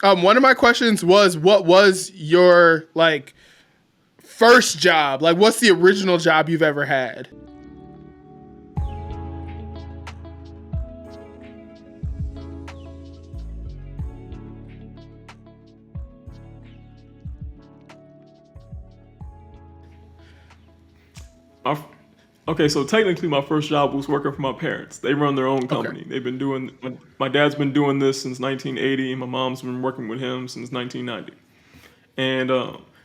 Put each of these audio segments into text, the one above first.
One of my questions was, what was your like first job? Like, what's the original job you've ever had? My, okay, so technically, my first job was working for my parents. They run their own Okay. company. They've been doing. My dad's been doing this since 1980, and my mom's been working with him since 1990. And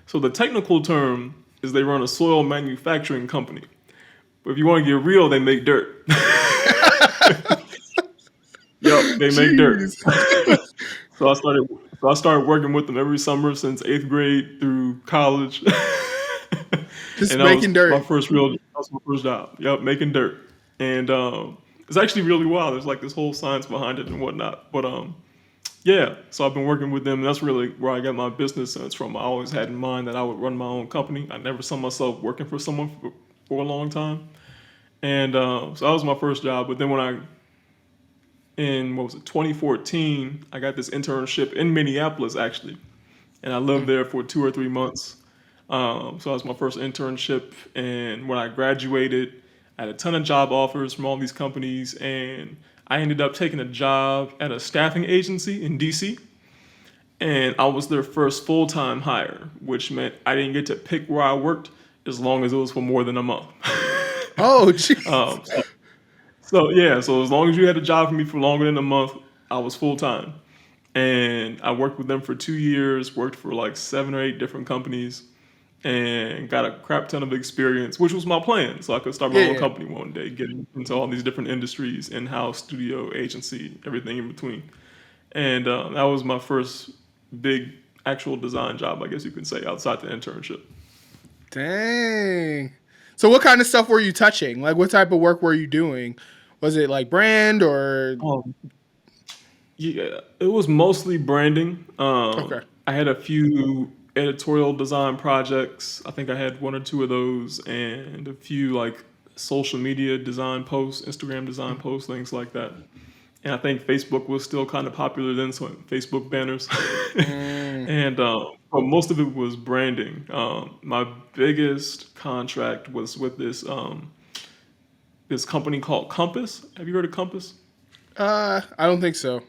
so the technical term is they run a soil manufacturing company. But if you want to get real, they make dirt. Yep, they make dirt. Jeez. So I started. So I started working with them every summer since eighth grade through college, Just and that was making my dirt. first real. That was my first job. Yep, making dirt, and it's actually really wild. There's like this whole science behind it and whatnot. But yeah. So I've been working with them. And that's really where I got my business sense from. I always had in mind that I would run my own company. I never saw myself working for someone for a long time, and so that was my first job. But then when I in what was it 2014 I got this internship in Minneapolis actually, and I lived there for 2 or 3 months. So that was my first internship, and when I graduated I had a ton of job offers from all these companies, and I ended up taking a job at a staffing agency in DC, and I was their first full-time hire, which meant I didn't get to pick where I worked as long as it was for more than a month. Oh, jeez. um, so So yeah, so as long as you had a job for me for longer than a month, I was full time, and I worked with them for 2 years. Worked for like 7 or 8 different companies, and got a crap ton of experience, which was my plan, so I could start my Yeah, own yeah. company one day, get into all these different industries, in-house, studio, agency, everything in between. And that was my first big actual design job, I guess you could say, outside the internship. Dang. So, what kind of stuff were you touching? Like, what type of work were you doing? Was it like brand or? Um, Yeah, it was mostly branding. Okay. I had a few editorial design projects. I think I had 1 or 2 of those, and a few like social media design posts, Instagram design posts, things like that. And I think Facebook was still kind of popular then, so Facebook banners. Mm, And but most of it was branding. My biggest contract was with this company called Compass. Have you heard of Compass? I don't think so.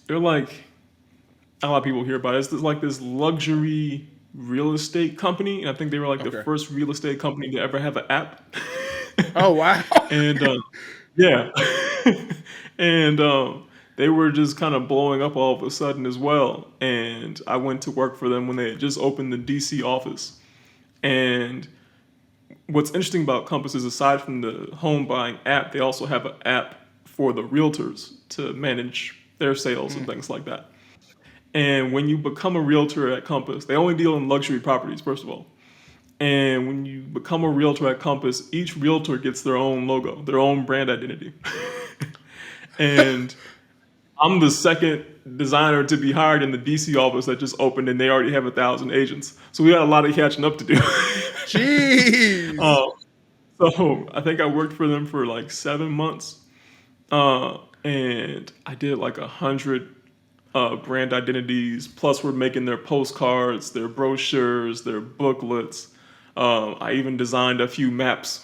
They're like a lot of people hear about it. It's like this luxury real estate company, and I think they were like the Okay. first real estate company to ever have an app. Oh, wow. And yeah, and they were just kind of blowing up all of a sudden as well. And I went to work for them when they had just opened the DC office. And what's interesting about Compass is aside from the home buying app, they also have an app for the realtors to manage their sales and Mm, things like that. And when you become a realtor at Compass, they only deal in luxury properties, first of all. And when you become a realtor at Compass, each realtor gets their own logo, their own brand identity. And I'm the second designer to be hired in the DC office that just opened, and they already have 1,000 agents. So we got a lot of catching up to do. jeez. uh, so I think I worked for them for like 7 months, and I did like 100 brand identities. Plus, we're making their postcards, their brochures, their booklets. I even designed a few maps,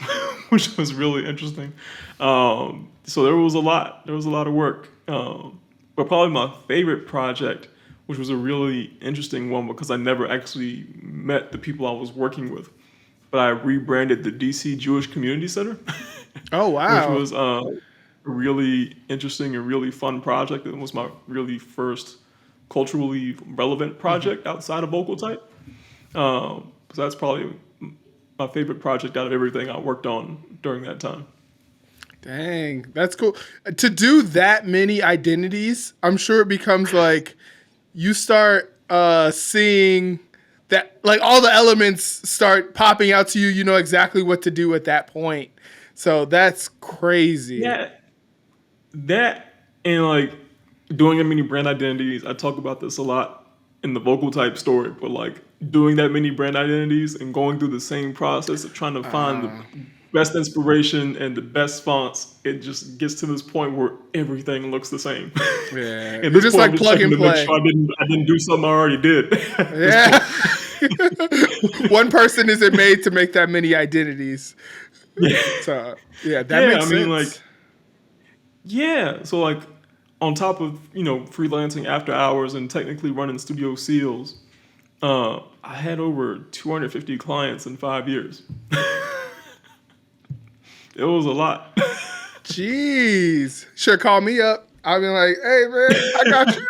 which was really interesting. So there was a lot. There was a lot of work. But probably my favorite project, which was a really interesting one because I never actually met the people I was working with, but I rebranded the DC Jewish Community Center, Oh, which wow. was a really interesting and really fun project. It was my really first culturally relevant Hmm. project outside of vocal type. So that's probably my favorite project out of everything I worked on during that time. Dang, that's cool. To do that many identities, I'm sure it becomes like you start seeing that like all the elements start popping out to you. You know exactly what to do at that point. So that's crazy. Yeah, that and like doing that many brand identities. I talk about this a lot in the vocal type story, but like doing that many brand identities and going through the same process of trying to find Uh, the best inspiration and the best fonts, it just gets to this point where everything looks the same. Yeah, At you're this just point, I'm like just plug checking and to make play. sure I didn't do something I already did at this Yeah. point. One person isn't made to make that many identities. Yeah. So yeah, that Yeah, I makes mean, like, sense. yeah. So like, on top of freelancing after hours and technically running Studio Seals, I had over 250 clients in 5 years. It was a lot. Jeez. Should call me up. I'll be like, hey man, I got you.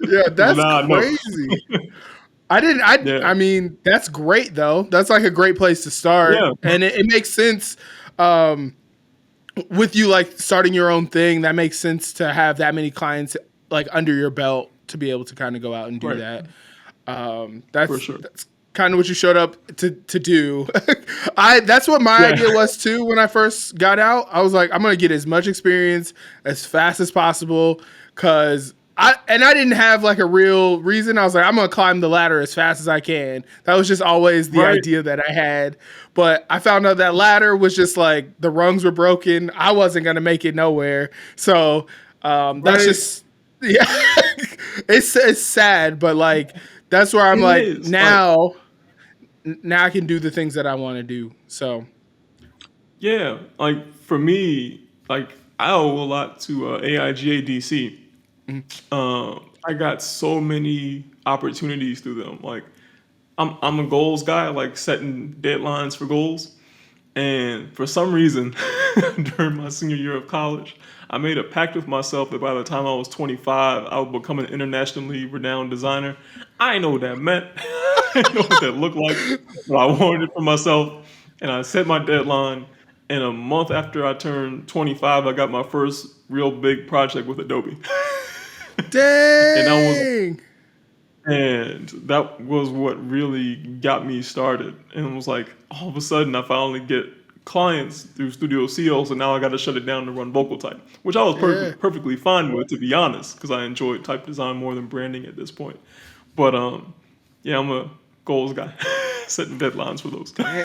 Yeah, But that's nah, no. crazy. I didn't I Yeah, mean, that's great though. That's like a great place to start. yeah, And it makes sense um with you like starting your own thing, that makes sense to have that many clients like under your belt to be able to kind of go out and do right, that. for sure. That's kind of what you showed up to do. I That's what my Yeah, idea was too when I first got out. I was like, I'm gonna get as much experience as fast as possible because I didn't have like a real reason. I was like, I'm gonna climb the ladder as fast as I can. That was just always the right, idea that I had. But I found out that ladder was just like the rungs were broken. I wasn't gonna make it nowhere. So that's right. just yeah. It's sad, but like that's where I'm It like is like, now I can do the things that I want to do. So yeah, like for me, like I owe a lot to AIGADC. I got so many opportunities through them. Like I'm a goals guy, like setting deadlines for goals. And for some reason, during my senior year of college, I made a pact with myself that by the time I was 25, I would become an internationally renowned designer. I didn't know what that meant. I didn't know what that looked like, but I wanted it for myself. And I set my deadline. And a month after I turned 25, I got my first real big project with Adobe. And that was dang. and that was what really got me started. And it was like all of a sudden I finally get clients through Studio Seals, and now I got to shut it down to run vocal type, which I was Yeah. perfectly fine with, to be honest, because I enjoy type design more than branding at this point. But yeah, I'm a goals guy, setting deadlines for those.